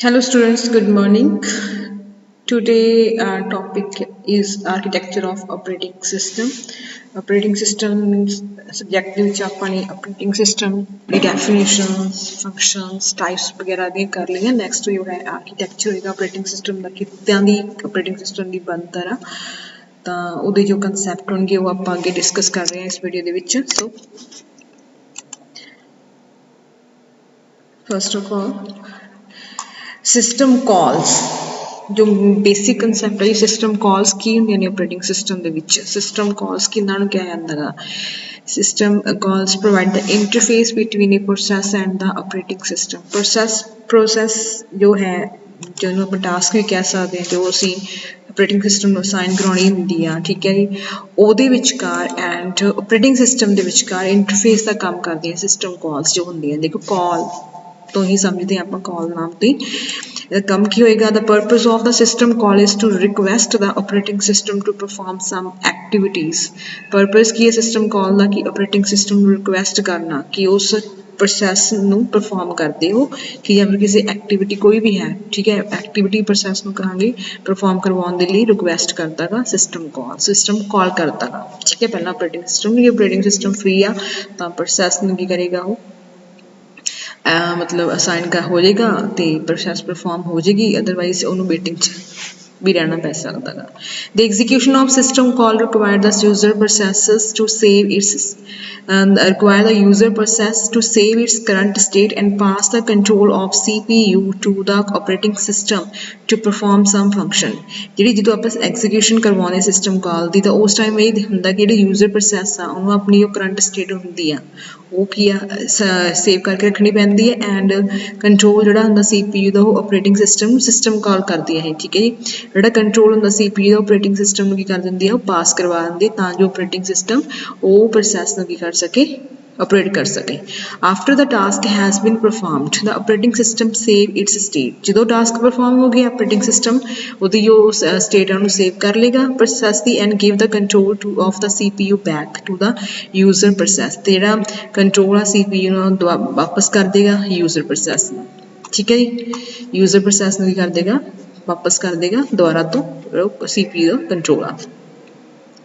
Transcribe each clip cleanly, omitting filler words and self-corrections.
Hello students, good morning. Today our topic is architecture of operating system. Operating system means subject ਦੇ ਵਿੱਚ ਆਪਾਂ ਨੇ operating system ਦੀ definitions, functions, types ਵਗੈਰਾ ਦੀਆਂ ਕਰ ਲਈਆਂ। Next ਜੋ ਹੈ architecture ਹੋਏਗਾ operating system ਦਾ ਕਿੱਦਾਂ ਦੀ operating system ਦੀ ਬਣਤਰ ਆ ਤਾਂ ਉਹਦੇ ਜੋ concept ਹੋਣਗੇ ਉਹ ਆਪਾਂ ਅੱਗੇ discuss ਕਰ ਰਹੇ ਹਾਂ ਇਸ ਵੀਡੀਓ ਦੇ ਵਿੱਚ। So first of all system calls जो बेसिक कंसैप्ट है सिस्टम कॉल्स की होंगे ने operating system they which system calls किन्ना नु क्या जांदा गा system calls provide the interface between a process and the operating system process जो है जिन्होंने आप टास्क भी कह सकते हैं जो असी ऑपरेटिंग सिस्टम ਨੂੰ ਅਸਾਈਨ ਕਰਾਉਣੀ ਹੁੰਦੀ ਆ ਠੀਕ ਹੈ ਜੀ ਉਹਦੇ ਵਿਚਕਾਰ ਐਂਡ ਆਪਰੇਟਿੰਗ ਸਿਸਟਮ ਦੇ ਵਿਚਕਾਰ ਇੰਟਰਫੇਸ ਦਾ ਕੰਮ ਕਰਦੀਆਂ ਸਿਸਟਮ ਕਾਲਸ ਜੋ ਹੁੰਦੀਆਂ ਦੇਖੋ ਕਾਲ तो ही समझते हैं आप कॉल नाम से कम की होएगा the purpose of the system call is to request the operating system to perform some activities purpose की है सिस्टम कॉल का कि ऑपरेटिंग सिस्टम रिक्वेस्ट करना कि उस प्रोसैस ਨੂੰ परफॉर्म करते हो कि जब किसी एक्टिविटी कोई भी है ठीक है एक्टिविटी प्रोसैस ਨੂੰ कहांगे परफॉर्म करवाने के लिए रिक्वेस्ट करता है सिस्टम कॉल करता है ठीक है पहला ऑपरेटिंग सिस्टम फ्री आ तो प्रोसैस ਨੂੰ ਕੀ करेगा वो मतलब असाइन का हो जाएगा तो प्रोसैस परफॉर्म हो जाएगी अदरवाइज उन्होंने वेटिंग भी रहना पै सकता है the execution of system call require the user process to save its current state and pass the control of CPU to the operating system to perform some function जी जो आप एग्जीक्यूशन करवाने सिस्टम कॉल की तो उस time ये होंगे कि यूजर प्रोसैस आ उन्होंने अपनी करंट स्टेट होंगी आ वो की सेव करके रखनी पैंती है एंड कंट्रोल जोड़ा होंगे CPU का वो ऑपरेटिंग सिस्टम कॉल करती है ठीक है जी जोड़ा कंट्रोल होंगे CPU का ऑपरेटिंग सिस्टम की कर देंगी है वो पास करवा देंगे जो ऑपरेटिंग सिस्टम वो प्रोसैस की कर सके ऑपरेट कर सके after the task has been performed the operating system save its state जो टास्क परफॉर्म हो गया ऑपरेटिंग सिस्टम वो जो स्टेट है सेव कर लेगा प्रोसैस की and give the control to of the CPU back to the user process तो जोड़ा कंट्रोल आ CPU वापस कर देगा यूजर प्रोसैस ठीक है जी यूजर प्रोसैस कर देगा वापस कर देगा दोबारा तो CPU का कंट्रोल आ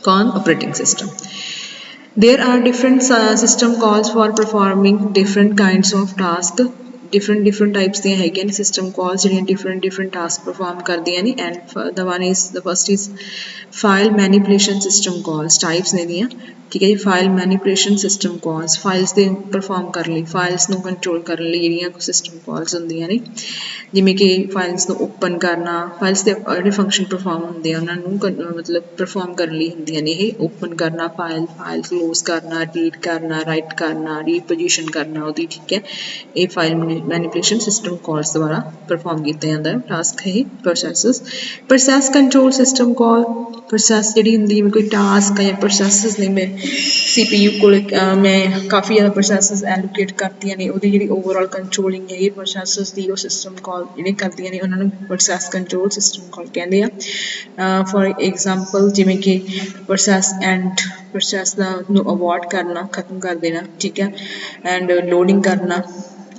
कौन operating system There are different system calls for performing different kinds of tasks. Different types ਦੀਆਂ ਹੈਗੀਆਂ ਨੇ system calls ਜਿਹੜੀਆਂ different tasks perform ਕਰਦੀਆਂ ਨੇ and the first is file manipulation system calls types ਨੇ ਦੀਆਂ ठीक है जी file manipulation system calls files दे परफॉर्म कर ली फाइल्स ਨੂੰ कंट्रोल करने ਲਈ ਜਿਹੜੀਆਂ सिस्टम कॉल्स ਹੁੰਦੀਆਂ ਨੇ ਜਿਵੇਂ ਕਿ फाइल्स ਨੂੰ ओपन करना फाइल्स ਦੇ ਜਿਹੜੇ फंक्शन परफॉर्म ਹੁੰਦੇ ਆ ਉਹਨਾਂ ਨੂੰ मतलब परफॉर्म ਕਰਨ ਲਈ ਹੁੰਦੀਆਂ ਨੇ ਇਹ ओपन करना फाइल क्लोज करना रीड करना राइट करना रीपोजिशन करना ਉਹਦੀ ठीक है ਇਹ फाइल मैनिपुलेशन सिस्टम कॉल्स द्वारा परफॉर्म ਕੀਤਾ ਜਾਂਦਾ ਹੈ टास्क है process control system call process ਜਿਹੜੀ ਹੁੰਦੀ ਹੈ ਕੋਈ टास्क या प्रोसेस ਨੇ मैं CPU को मैं काफ़ी ज़्यादा प्रोसैस एलोकेट करती ने वो जी ओवरऑल कंट्रोलिंग है प्रोसैस की सिस्टम कॉल जी करती ने उन्होंने प्रोसैस कंट्रोल सिस्टम कॉल कहते हैं फॉर एग्जाम्पल जिमें कि प्रोसैस एंड प्रोसैस अवॉर्ड करना खत्म कर देना ठीक है एंड लोडिंग करना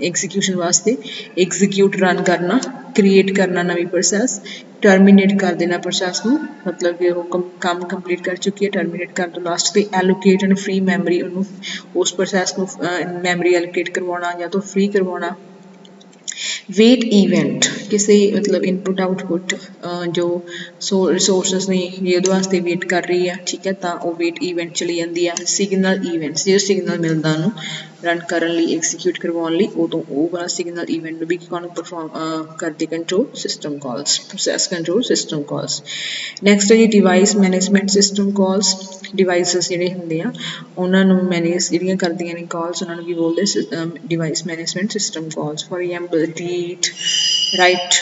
एग्जीक्यूशन वास्ते एग्जीक्यूट रन करना क्रिएट करना नवी प्रोसैस टर्मीनेट कर देना प्रोसैस में मतलब कि वो काम कंप्लीट कर चुकी है टर्मीनेट कर दो लास्ट से एलोकेट एंड फ्री मैमरी उन्होंने उस प्रोसैस को मैमरी एलोकेट करवाना या तो फ्री करवाना वेट इवेंट किसी मतलब इनपुट आउटपुट जो रिसोर्सिस ने ये वास्ते वेट कर रही है ठीक है तो वो वेट इवेंट चली जाती है सिग्नल इवेंट्स जो सिग्नल मिलता उन्होंने रन करने लिए एग्जीक्यूट करवाने लिए उदों वो वाला सिग्नल इवेंट भी कौन परफॉर्म करते control system calls process control system calls next है जी device management system calls devices ਜਿਹੜੇ ਹੁੰਦੇ ਆ ਉਹਨਾਂ ਨੂੰ ਮੈਨੇਜ ਜਿਹੜੀਆਂ ਕਰਦੀਆਂ ਨੇ ਕਾਲਸ ਉਹਨਾਂ ਨੂੰ ਕੀ ਬੋਲਦੇ device management system calls for example read write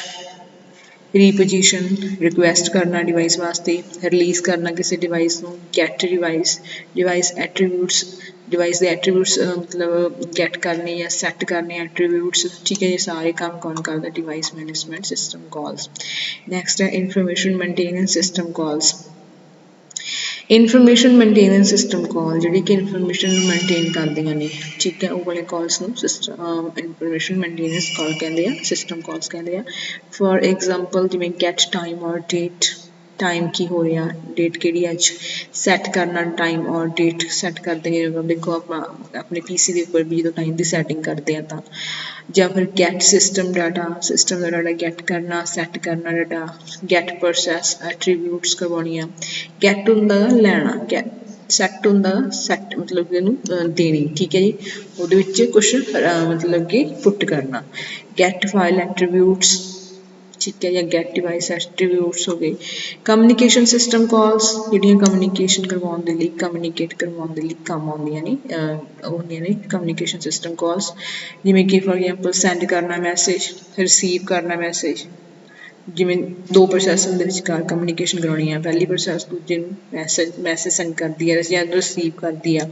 reposition request करना डिवाइस वास्ते रिलीज़ करना किसी डिवाइस को गैट डिवाइस एट्रीब्यूट्स डिवाइस के एट्रीब्यूट्स मतलब गैट करने या सैट करने एट्रीब्यूट्स ठीक है ये सारे काम कौन करता device management system calls next है information maintenance system calls information maintenance system call ਜਿਹੜੀ ਕਿ ਇਨਫੋਰਮੇਸ਼ਨ ਨੂੰ ਮੇਨਟੇਨ ਕਰਦੀਆਂ ਨੇ, ਠੀਕ ਹੈ, ਉਹ ਵਾਲੇ ਕਾਲਸ ਨੂੰ ਸਿਸਟਮ ਇਨਫੋਰਮੇਸ਼ਨ ਮੇਨਟੇਨੈਂਸ ਕਾਲ ਕਹਿੰਦੇ ਆ, ਸਿਸਟਮ ਕਾਲਸ ਕਹਿੰਦੇ ਆ। ਫੋਰ ਐਗਜ਼ਾਮਪਲ ਜਿਵੇਂ ਗੈਟ ਟਾਈਮ ਔਰ ਡੇਟ, ਟਾਈਮ ਕੀ ਹੋ ਰਿਹਾ, ਡੇਟ ਕਿਹੜੀ ਅੱਜ, ਸੈੱਟ ਕਰਨਾ ਟਾਈਮ ਔਰ ਡੇਟ ਸੈੱਟ ਕਰਦੇ ਹਾਂ, ਦੇਖੋ ਆਪਾਂ ਆਪਣੇ PC ਦੇ ਉੱਪਰ ਵੀ ਜਦੋਂ ਟਾਈਮ ਦੀ ਸੈਟਿੰਗ ਕਰਦੇ ਹਾਂ ਤਾਂ, ਜਾਂ ਫਿਰ ਗੈਟ ਸਿਸਟਮ ਡਾਟਾ, ਸਿਸਟਮ ਦਾ ਡਾਟਾ ਗੈਟ ਕਰਨਾ, ਸੈੱਟ ਕਰਨਾ ਡਾਟਾ, ਗੈਟ ਪ੍ਰੋਸੈਸ ਐਟਰੀਬਿਊਟਸ ਕਰਵਾਉਣੀਆਂ, ਗੈਟ ਹੁੰਦਾ ਲੈਣਾ, ਗੈਟ ਸੈੱਟ ਹੁੰਦਾ ਸੈੱਟ ਮਤਲਬ ਕਿ ਇਹਨੂੰ ਦੇਣੀ, ਠੀਕ ਹੈ ਜੀ, ਉਹਦੇ ਵਿੱਚ ਕੁਛ ਮਤਲਬ ਕਿ ਪੁੱਟ ਕਰਨਾ, ਗੈਟ ਫਾਈਲ ਐਟਰੀਬਿਊਟਸ, ਠੀਕ ਹੈ, ਜਾਂ ਗੈਟ ਡਿਵਾਈਸ ਐਟਰੀਬਿਊਟਸ ਹੋ ਗਏ। ਕਮਿਊਨੀਕੇਸ਼ਨ ਸਿਸਟਮ ਕਾਲਸ ਜਿਹੜੀਆਂ ਕਮਿਊਨੀਕੇਸ਼ਨ ਕਰਵਾਉਣ ਦੇ ਲਈ, ਕਮਿਊਨੀਕੇਟ ਕਰਵਾਉਣ ਦੇ ਲਈ ਕੰਮ ਆਉਂਦੀਆਂ ਨੇ, ਉਹ ਹੁੰਦੀਆਂ ਨੇ ਕਮਿਊਨੀਕੇਸ਼ਨ ਸਿਸਟਮ ਕਾਲਸ, ਜਿਵੇਂ ਕਿ ਫੋਰ ਐਗਜ਼ਾਮਪਲ ਸੈਂਡ ਕਰਨਾ ਮੈਸੇਜ, ਰਿਸੀਵ ਕਰਨਾ ਮੈਸੇਜ, ਜਿਵੇਂ ਦੋ ਪ੍ਰੋਸੈਸਰ ਦੇ ਵਿਚਕਾਰ ਕਮਿਊਨੀਕੇਸ਼ਨ ਕਰਾਉਣੀ ਆ, ਪਹਿਲੀ ਪ੍ਰੋਸੈਸ ਦੂਜੇ ਨੂੰ ਮੈਸੇਜ ਸੈਂਡ ਕਰਦੀ ਹੈ ਜਾਂ ਰਿਸੀਵ ਕਰਦੀ ਆ,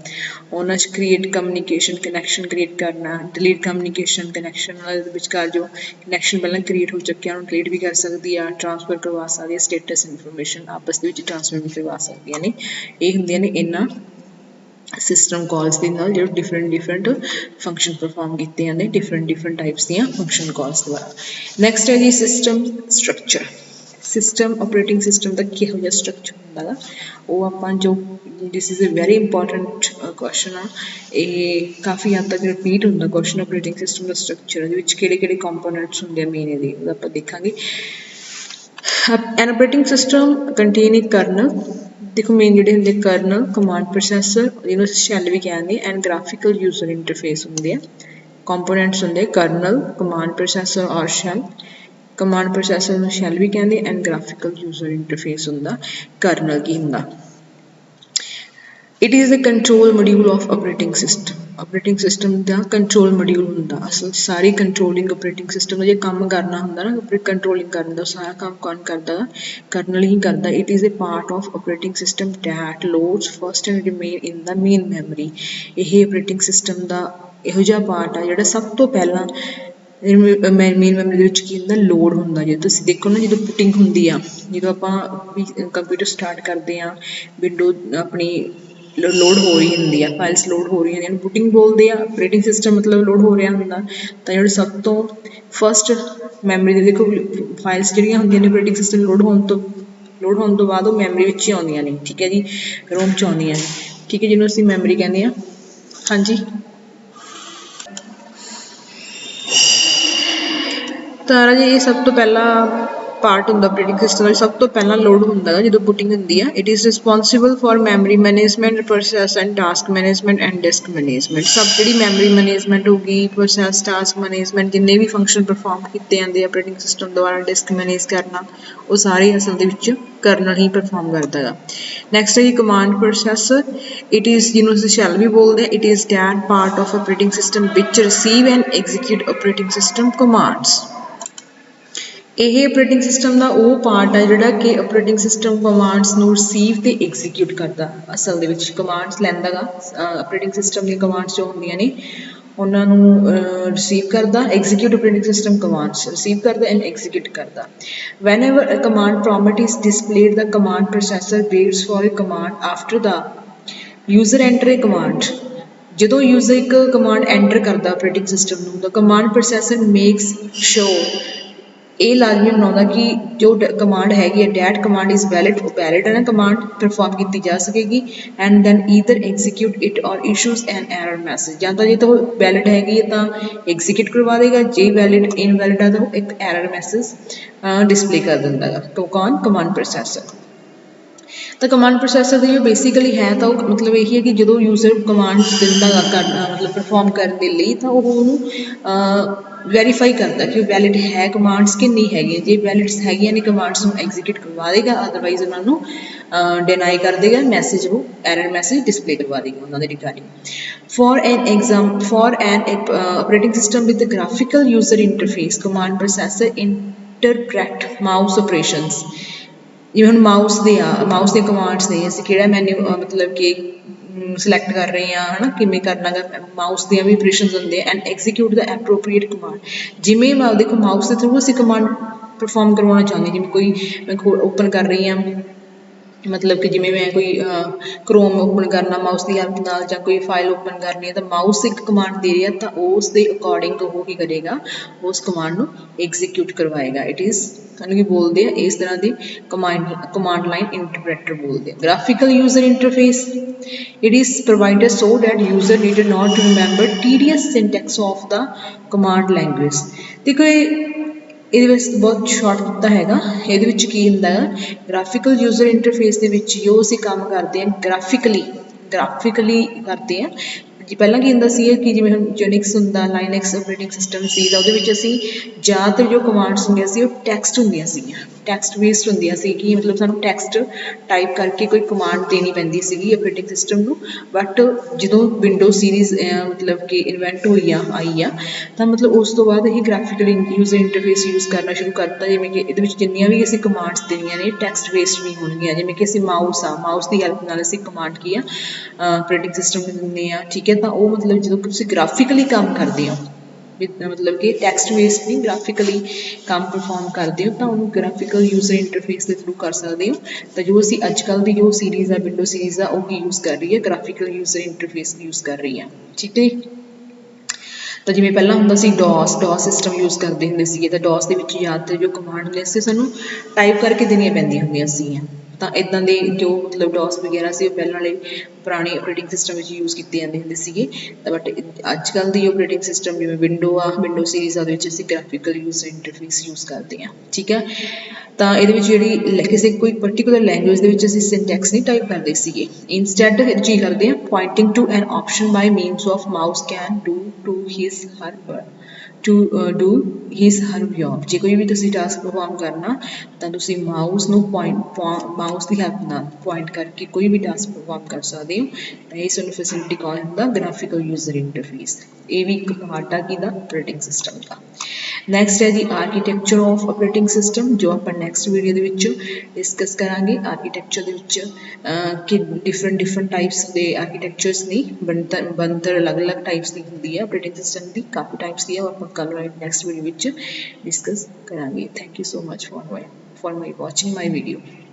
ਉਹਨਾਂ 'ਚ ਕ੍ਰੀਏਟ ਕਮਿਊਨੀਕੇਸ਼ਨ ਕਨੈਕਸ਼ਨ ਕ੍ਰੀਏਟ ਕਰਨਾ, ਡਿਲੀਟ ਕਮਿਊਨੀਕੇਸ਼ਨ ਕਨੈਕਸ਼ਨ ਦੇ ਵਿਚਕਾਰ ਜੋ ਕਨੈਕਸ਼ਨ ਪਹਿਲਾਂ ਕ੍ਰੀਏਟ ਹੋ ਚੁੱਕਿਆ ਉਹਨੂੰ ਡਿਲੀਟ ਵੀ ਕਰ ਸਕਦੀ ਆ, ਟਰਾਂਸਫਰ ਕਰਵਾ ਸਕਦੀ ਹੈ, ਸਟੇਟਸ ਇਨਫੋਰਮੇਸ਼ਨ ਆਪਸ ਦੇ ਵਿੱਚ ਟਰਾਂਸਫਰ ਵੀ ਕਰਵਾ ਸਕਦੀਆਂ ਨੇ। ਇਹ ਹੁੰਦੀਆਂ ਨੇ ਇਹਨਾਂ ਸਿਸਟਮ ਕਾਲਸ ਦੇ ਨਾਲ ਜਿਹੜੇ ਡਿਫਰੈਂਟ ਫੰਕਸ਼ਨ ਪਰਫੋਰਮ ਕੀਤੇ ਜਾਂਦੇ ਡਿਫਰੈਂਟ ਟਾਈਪਸ ਦੀਆਂ ਫੰਕਸ਼ਨ ਕਾਲਸ ਦੁਆਰਾ। ਨੈਕਸਟ ਹੈ ਜੀ system structure. System operating system ਦਾ ਕਿਹੋ ਜਿਹਾ ਸਟਰਕਚਰ ਹੁੰਦਾ ਗਾ, ਉਹ ਆਪਾਂ ਜੋ this is a very important question ਆ, ਇਹ ਕਾਫੀ ਹੱਦ ਤੱਕ ਰਿਪੀਟ ਹੁੰਦਾ ਕੁਐਸਚਨ, ਆਪਰੇਟਿੰਗ ਸਿਸਟਮ ਦਾ ਸਟਰਕਚਰ ਇਹਦੇ ਵਿੱਚ ਕਿਹੜੇ ਕੰਪੋਨੈਂਟਸ ਹੁੰਦੇ ਆ ਮੇਨ, ਇਹਦੇ ਉਹ ਆਪਾਂ ਦੇਖਾਂਗੇ। ਐਨ ਆਪਰੇਟਿੰਗ ਸਿਸਟਮ ਕੰਟੇਨ ਇ ਕਰਨਲ, ਦੇਖੋ ਮੇਨ ਜਿਹੜੇ ਹੁੰਦੇ ਕਰਨਲ, ਕਮਾਂਡ ਪ੍ਰੋਸੈਸਰ, ਇਹਨੂੰ ਸ਼ੈਲ ਵੀ ਕਹਿੰਦੇ, ਐਂਡ ਗ੍ਰਾਫਿਕਲ ਯੂਜ਼ਰ ਇੰਟਰਫੇਸ ਹੁੰਦੇ ਆ, ਕੰਪੋਨੈਂਟਸ ਹੁੰਦੇ ਕਰਨਲ, ਕਮਾਂਡ ਪ੍ਰੋਸੈਸਰ ਔਰ ਸ਼ੈਲ। ਕਮਾਂਡ ਪ੍ਰੋਸੈਸਰ ਨੂੰ ਸ਼ੈਲ ਵੀ ਕਹਿੰਦੇ ਐਂਡ ਗ੍ਰਾਫਿਕਲ ਯੂਜ਼ਰ ਇੰਟਰਫੇਸ ਹੁੰਦਾ। ਕਰਨਲ ਕੀ ਹੁੰਦਾ, it is the control module of operating system, operating system the control module ਹੁੰਦਾ। ਅਸਲ ਸਾਰੀ ਕੰਟਰੋਲਿੰਗ ਆਪਰੇਟਿੰਗ ਸਿਸਟਮ ਦਾ ਜੇ ਕੰਮ ਕਰਨਾ ਹੁੰਦਾ ਨਾ, ਕੰਟਰੋਲਿੰਗ ਕਰਨ ਦਾ ਸਾਰਾ ਕੰਮ ਕੌਣ ਕਰਦਾ, ਕਰਨਲ ਹੀ ਕਰਦਾ। It is a part of operating system that loads first and remain in the main memory. ਇਹ ਆਪਰੇਟਿੰਗ ਸਿਸਟਮ ਦਾ ਇਹੋ ਜਿਹਾ ਪਾਰਟ ਆ ਜਿਹੜਾ ਸਭ ਤੋਂ ਪਹਿਲਾਂ ਮੇਨ ਮੈਮਰੀ ਦੇ ਵਿੱਚ ਕੀ ਹੁੰਦਾ, ਲੋਡ ਹੁੰਦਾ। ਜੇ ਤੁਸੀਂ ਦੇਖੋ ਨਾ, ਜਦੋਂ ਬੂਟਿੰਗ ਹੁੰਦੀ ਆ, ਜਦੋਂ ਆਪਾਂ ਕੰਪਿਊਟਰ ਸਟਾਰਟ ਕਰਦੇ ਹਾਂ, ਵਿੰਡੋ ਆਪਣੀ ਲੋਡ ਹੋ ਰਹੀ ਹੁੰਦੀ ਆ, ਫਾਈਲਸ ਲੋਡ ਹੋ ਰਹੀਆਂ ਨੇ, ਇਹਨੂੰ ਬੂਟਿੰਗ ਬੋਲਦੇ ਆ। ਆਪਰੇਟਿੰਗ ਸਿਸਟਮ ਮਤਲਬ ਲੋਡ ਹੋ ਰਿਹਾ ਹੁੰਦਾ, ਤਾਂ ਜਿਹੜਾ ਸਭ ਤੋਂ ਫਸਟ ਮੈਮਰੀ ਦੇ ਦੇਖੋ ਫਾਈਲਸ ਜਿਹੜੀਆਂ ਹੁੰਦੀਆਂ ਨੇ ਆਪਰੇਟਿੰਗ ਸਿਸਟਮ ਲੋਡ ਹੋਣ ਤੋਂ ਬਾਅਦ ਉਹ ਮੈਮਰੀ ਵਿੱਚ ਹੀ ਆਉਂਦੀਆਂ ਨੇ, ਠੀਕ ਹੈ ਜੀ, ਰੋਮ 'ਚ ਆਉਂਦੀਆਂ ਨੇ, ਠੀਕ ਹੈ, ਜਿਹਨੂੰ ਅਸੀਂ ਮੈਮਰੀ ਕਹਿੰਦੇ ਹਾਂ। ਹਾਂਜੀ, ਤਾਂ ਰਾਜੇ ਇਹ ਸਭ ਤੋਂ ਪਹਿਲਾ ਪਾਰਟ ਹੁੰਦਾ ਆਪਰੇਟਿੰਗ ਸਿਸਟਮ ਦਾ, ਸਭ ਤੋਂ ਪਹਿਲਾਂ ਲੋਡ ਹੁੰਦਾ ਗਾ ਜਦੋਂ ਬੂਟਿੰਗ ਹੁੰਦੀ ਆ। It is responsible for memory management, process and task management and disk management. ਸਭ ਜਿਹੜੀ ਮੈਮਰੀ ਮੈਨੇਜਮੈਂਟ ਹੋ ਗਈ, ਪ੍ਰੋਸੈਸ, ਟਾਸਕ ਮੈਨੇਜਮੈਂਟ, ਜਿੰਨੇ ਵੀ ਫੰਕਸ਼ਨ ਪਰਫੋਰਮ ਕੀਤੇ ਜਾਂਦੇ ਆਪਰੇਟਿੰਗ ਸਿਸਟਮ ਦੁਆਰਾ, ਡਿਸਕ ਮੈਨੇਜ ਕਰਨਾ, ਉਹ ਸਾਰੇ ਅਸਲ ਦੇ ਵਿੱਚ ਕਰਨਲ ਹੀ ਪਰਫੋਰਮ ਕਰਦਾ ਗਾ। ਨੈਕਸਟ ਹੈ ਜੀ ਕਮਾਂਡ ਪ੍ਰੋਸੈਸਰ। ਇਟ ਇਜ਼, ਜਿਹਨੂੰ ਅਸੀਂ ਸ਼ੈਲ ਵੀ ਬੋਲਦੇ ਹਾਂ, it is that part of operating system which receive and execute operating system commands. ਇਹ ਆਪਰੇਟਿੰਗ ਸਿਸਟਮ ਦਾ ਉਹ ਪਾਰਟ ਹੈ ਜਿਹੜਾ ਕਿ ਆਪਰੇਟਿੰਗ ਸਿਸਟਮ ਕਮਾਂਡਸ ਨੂੰ ਰਿਸੀਵ ਤੇ ਐਗਜ਼ੀਕਿਊਟ ਕਰਦਾ। ਅਸਲ ਦੇ ਵਿੱਚ ਕਮਾਂਡਸ ਲੈਂਦਾ ਗਾ, ਆਪਰੇਟਿੰਗ ਸਿਸਟਮ ਦੀਆਂ ਕਮਾਂਡਸ ਜੋ ਹੁੰਦੀਆਂ ਨੇ ਉਹਨਾਂ ਨੂੰ ਰਿਸੀਵ ਕਰਦਾ, execute operating system commands receive ਕਰਦਾ ਐਂਡ ਐਗਜ਼ੀਕਿਊਟ ਕਰਦਾ। Whenever a command prompt is displayed, the command processor waits for a command after the user enter a command. ਜਦੋਂ ਯੂਜ਼ਰ ਇੱਕ ਕਮਾਂਡ ਐਂਟਰ ਕਰਦਾ ਆਪਰੇਟਿੰਗ ਸਿਸਟਮ ਨੂੰ, ਤਾਂ command processor makes show, ਇਹ ਲਾਜ਼ਮੀ ਬਣਾਉਂਦਾ ਕਿ ਜੋ ਕਮਾਂਡ ਹੈਗੀ ਹੈ ਡੈਟ ਕਮਾਂਡ ਇਜ਼ ਵੈਲਿਡ, ਉਹ ਵੈਲਿਡ ਹੈ ਨਾ, ਕਮਾਂਡ ਪਰਫੋਰਮ ਕੀਤੀ ਜਾ ਸਕੇਗੀ। And then either execute it or issues an error message. ਜਾਂ ਤਾਂ ਜੇ ਤਾਂ ਉਹ ਵੈਲਿਡ ਹੈਗੀ ਹੈ ਤਾਂ ਐਗਜ਼ੀਕਿਊਟ ਕਰਵਾ ਦੇਗਾ, ਜੇ ਵੈਲਿਡ ਇਨਵੈਲਿਡ ਆ ਤਾਂ ਉਹ ਇੱਕ ਐਰਰ ਮੈਸੇਜ ਡਿਸਪਲੇ ਕਰ ਦਿੰਦਾ ਗਾ। ਤਾਂ ਕੌਣ, ਕਮਾਂਡ ਪ੍ਰੋਸੈਸਰ। ਤਾਂ ਕਮਾਂਡ ਪ੍ਰੋਸੈਸਰ ਦੀ ਜੋ ਬੇਸਿਕਲੀ ਹੈ ਤਾਂ ਉਹ ਮਤਲਬ ਇਹੀ ਹੈ ਕਿ ਜਦੋਂ ਯੂਜ਼ਰ ਕਮਾਂਡ ਦਿੰਦਾ ਗਾ ਕਰਨਾ ਮਤਲਬ ਪਰਫੋਰਮ ਕਰਨ ਦੇ ਲਈ, ਤਾਂ ਉਹ ਉਹਨੂੰ ਵੈਰੀਫਾਈ ਕਰਦਾ ਕਿ ਉਹ ਵੈਲਿਡ ਹੈ ਕਮਾਂਡਸ ਕਿ ਨਹੀਂ ਹੈਗੀਆਂ। ਜੇ ਵੈਲਿਡਸ ਹੈਗੀਆਂ ਨੇ ਕਮਾਂਡਸ ਨੂੰ ਐਗਜ਼ੀਕਿਊਟ ਕਰਵਾ ਦੇਗਾ, ਅਦਰਵਾਈਜ਼ ਉਹਨਾਂ ਨੂੰ ਡਿਨਾਈ ਕਰ ਦੇਗਾ, ਮੈਸੇਜ ਉਹ ਐਰਰ ਮੈਸੇਜ ਡਿਸਪਲੇ ਕਰਵਾ ਦੇਗਾ ਉਹਨਾਂ ਦੇ regarding. For an operating system with graphical user interface, command processor interpret mouse operations. ਜਿਵੇਂ ਹੁਣ ਮਾਊਸ ਦੀਆਂ ਕਮਾਂਡਸ ਨੇ, ਅਸੀਂ ਕਿਹੜਾ ਮੈਨਿਊ ਮਤਲਬ ਕਿ ਸਿਲੈਕਟ ਕਰ ਰਹੇ ਹਾਂ, ਹੈ ਨਾ, ਕਿਵੇਂ ਕਰਨਾ ਗਾ, ਮਾਊਸ ਦੀਆਂ ਵੀ ਆਪਰੇਸ਼ਨਸ ਹੁੰਦੇ ਆ। And execute the appropriate command, ਜਿਵੇਂ ਦੇਖੋ ਮਾਊਸ ਦੇ ਥਰੂ ਅਸੀਂ ਕਮਾਂਡ ਪਰਫੋਰਮ ਕਰਵਾਉਣਾ ਚਾਹੁੰਦੇ, ਜਿਵੇਂ ਕੋਈ ਮੈਂ ਓਪਨ ਕਰ ਰਹੀ ਹਾਂ मतलब कि जिमें मैं कोई क्रोम ओपन करना माउस की हेल्प नाल जां कोई फाइल ओपन करनी है तो माउस एक कमांड दे रहा तो उस दे अकॉर्डिंग वो की करेगा उस कमांड नू एग्जीक्यूट करवाएगा इट इज़ कहने बोलते हैं इस तरह की कमांड लाइन इंटरप्रेटर बोलते हैं graphical user interface it is provided so that user need not to remember tedious syntax of the command language देखो ਇਹਦੇ ਵਿੱਚ ਬਹੁਤ ਸ਼ਾਰਟ ਦਿੱਤਾ ਹੈਗਾ ਇਹਦੇ ਵਿੱਚ ਕੀ ਹੁੰਦਾ ਹੈ ਗ੍ਰਾਫਿਕਲ ਯੂਜ਼ਰ ਇੰਟਰਫੇਸ ਦੇ ਵਿੱਚ ਜੋ ਅਸੀਂ ਕੰਮ ਕਰਦੇ ਹਾਂ ਗ੍ਰਾਫਿਕਲੀ ਕਰਦੇ ਹਾਂ ਜੀ ਪਹਿਲਾਂ ਕੀ ਹੁੰਦਾ ਸੀ ਕਿ ਜਿਵੇਂ ਹੁਣ ਯੂਨਿਕਸ ਹੁੰਦਾ ਲਾਈਨੈਕਸ ਆਪਰੇਟਿੰਗ ਸਿਸਟਮ ਸੀ ਤਾਂ ਉਹਦੇ ਵਿੱਚ ਅਸੀਂ ਜ਼ਿਆਦਾਤਰ ਜੋ ਕਮਾਂਡਸ ਹੁੰਦੀਆਂ ਸੀ ਉਹ ਟੈਕਸਟ ਹੁੰਦੀਆਂ ਸੀਗੀਆਂ ਟੈਕਸਟ ਬੇਸਡ ਹੁੰਦੀਆਂ ਸੀ ਕਿ ਮਤਲਬ ਸਾਨੂੰ ਟੈਕਸਟ ਟਾਈਪ ਕਰਕੇ ਕੋਈ ਕਮਾਂਡ ਦੇਣੀ ਪੈਂਦੀ ਸੀਗੀ ਆਪਰੇਟਿੰਗ ਸਿਸਟਮ ਨੂੰ ਬਟ ਜਦੋਂ ਵਿੰਡੋ ਸੀਰੀਜ਼ ਮਤਲਬ ਕਿ ਇਨਵੈਂਟ ਆਈ ਆ ਤਾਂ ਮਤਲਬ ਉਸ ਤੋਂ ਬਾਅਦ ਇਹ ਗ੍ਰਾਫਿਕਲ ਯੂਜ਼ਰ ਇੰਟਰਫੇਸ ਯੂਜ਼ ਕਰਨਾ ਸ਼ੁਰੂ ਕਰਤਾ ਜਿਵੇਂ ਕਿ ਇਹਦੇ ਵਿੱਚ ਜਿੰਨੀਆਂ ਵੀ ਅਸੀਂ ਕਮਾਂਡਸ ਦੇਣੀਆਂ ਨੇ ਟੈਕਸਟ ਬੇਸਡ ਨਹੀਂ ਹੋਣਗੀਆਂ ਜਿਵੇਂ ਕਿ ਅਸੀਂ ਮਾਊਸ ਦੀ ਹੈਲਪ ਨਾਲ ਅਸੀਂ ਕਮਾਂਡ ਕੀ ਆ ਆਪਰੇਟਿੰਗ ਸਿਸਟਮ ਨੂੰ ਦਿੰਦੇ ਆ ਠੀਕ ਹੈ ਤਾਂ ਉਹ ਮਤਲਬ ਜਦੋਂ ਤੁਸੀਂ ਗ੍ਰਾਫਿਕਲੀ ਕੰਮ ਕਰਦੇ ਹੋ मतलब कि टैक्सट बेस्ड नहीं ग्राफिकली काम परफॉर्म करते हो तो उन्होंने ग्राफिकल यूजर इंटरफेस के थ्रू कर सकते हो तो जो असी अजकल की जो सीरीज़ है विंडो सीरीज़ है वो यूज़ कर रही है ग्राफिकल यूजर इंटरफेस यूज़ कर रही है ठीक है तो जिमें पहला होंगे सी डॉस सिस्टम यूज़ करते होंगे तो डॉस के ज़्यादातर जो कमांड ने सानू टाइप करके देनिया पैंदियां होंदियां सीगीआं ਤਾਂ ਇੱਦਾਂ ਦੇ ਜੋ ਮਤਲਬ ਡੋਸ ਵਗੈਰਾ ਸੀ ਉਹ ਪਹਿਲਾਂ ਵਾਲੇ ਪੁਰਾਣੇ ਆਪਰੇਟਿੰਗ ਸਿਸਟਮ ਵਿੱਚ ਯੂਜ਼ ਕੀਤੇ ਜਾਂਦੇ ਹੁੰਦੇ ਸੀਗੇ ਤਾਂ ਬਟ ਅੱਜ ਕੱਲ੍ਹ ਦੀ ਆਪਰੇਟਿੰਗ ਸਿਸਟਮ ਜਿਵੇਂ ਵਿੰਡੋ ਸੀਰੀਜ਼ ਉਹਦੇ ਵਿੱਚ ਅਸੀਂ ਗ੍ਰਾਫਿਕਲ ਯੂਜ਼ਰ ਇੰਟਰਫੇਸ ਯੂਜ਼ ਕਰਦੇ ਹਾਂ ਠੀਕ ਹੈ ਤਾਂ ਇਹਦੇ ਵਿੱਚ ਜਿਹੜੀ ਕਿਸੇ ਕੋਈ ਪਰਟੀਕੂਲਰ ਲੈਂਗੁਏਜ ਦੇ ਵਿੱਚ ਅਸੀਂ ਸਿੰਟੈਕਸ ਨਹੀਂ ਟਾਈਪ ਕਰਦੇ ਸੀਗੇ ਇਨਸਟੈਡ ਕੀ ਕਰਦੇ ਹਾਂ pointing to an option by means of mouse can do to his her to do his her job जो कोई भी तुसी टास्क परफॉर्म करना तो तुसी माउस नू माउस की हेल्प नाल पॉइंट करके कोई भी टास्क परफॉर्म कर सकते हो तो ये सानू फैसिलिटी कॉल होंदा ग्राफिकल यूजर इंटरफेस ये भी एक पार्ट आ किदा ऑपरेटिंग सिस्टम का नैक्सट है जी आर्कीटैक्चर ऑफ ऑपरेटिंग सिस्टम जो आप नैक्सट वीडियो दे विच डिस्कस करांगे आर्कीटैक्चर दे विच कि डिफरेंट टाइप्स के आर्कीटैक्चर्स ने बनतर अलग अलग टाइप्स की होंदी है ऑपरेटिंग सिस्टम की काफ़ी टाइप्स की है आप कल नैक्सट वीडियो विच डिस्कस करांगे thank you so much for my watching my video